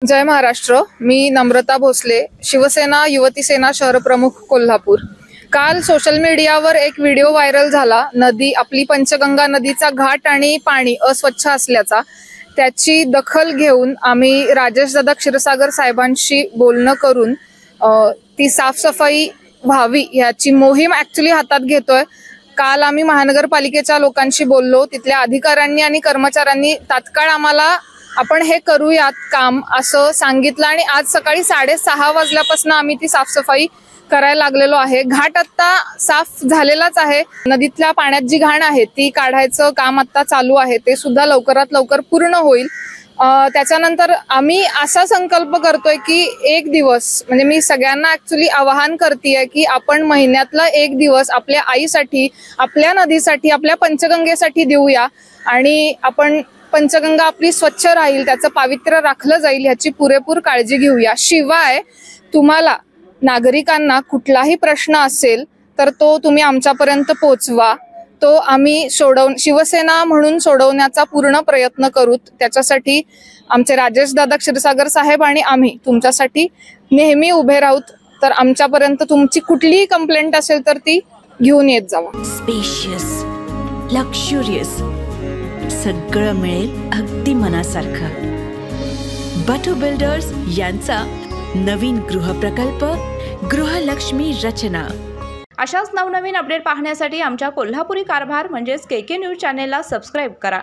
जय महाराष्ट्र। मी नम्रता भोसले, शिवसेना युवती सेना शहर प्रमुख कोल्हापूर। काल सोशल मीडियावर एक व्हिडिओ व्हायरल झाला, नदी आपली पंचगंगा नदीचा घाट आणि पाणी अस्वच्छ असल्याचा। त्याची दखल घेऊन आम्ही राजेशदादा क्षीरसागर साहेबांशी बोलणं करून ती साफसफाई व्हावी याची मोहीम ऍक्च्युली हातात घेतोय। काल आम्ही महानगरपालिकेच्या लोकांशी बोललो, तिथल्या अधिकाऱ्यांनी आणि कर्मचाऱ्यांनी तात्काळ आम्हाला आपण हे करूयात काम असं सांगितलं आणि आज सकाळी 6:30 वाजल्यापासून आम्ही ती साफसफाई करायला लागलेलो आहे। घाट आता साफ झालेलाच आहे, नदीतल्या पाण्यात जी घाण आहे ती काढायचं काम आता चालू आहे, ते सुद्धा लवकरात लवकर पूर्ण होईल। त्याच्यानंतर आम्ही असा संकल्प करतोय की एक दिवस, म्हणजे मी सगळ्यांना ऍक्च्युली आवाहन करतेय की आपण महिन्यातला एक दिवस आपल्या आईसाठी, आपल्या नदीसाठी, आपल्या पंचगंगेसाठी देऊया आणि आपण पंचगंगा आपली स्वच्छ राहील, त्याचं पावित्र्य राखलं जाईल याची पुरेपूर काळजी घेऊया। शिवाय तुम्हाला नागरिकांना कुठलाही प्रश्न असेल तर तो तुम्ही आमच्यापर्यंत पोहोचवा, तो आम्ही शिवसेना म्हणून सोडवण्याचा पूर्ण प्रयत्न करू। त्याच्यासाठी आमचे राजेशदादा क्षीरसागर साहेब आणि आम्ही तुमच्यासाठी नेहमी उभे राहूत। तर आमच्यापर्यंत तुमची कुठलीही कंप्लेंट असेल तर ती घेऊन येत जावा। स्पेशियस, लक्झुरियस, सगळं मिळेल अगदी मनासारखं। बटू बिल्डर्स यांचा नवीन गृहप्रकल्प गृहलक्ष्मी रचना। अशाच नवनवीन अपडेट पाहण्यासाठी आमच्या कोल्हापुरी कारभार म्हणजेच KK न्यूज चॅनेलला सबस्क्राईब करा।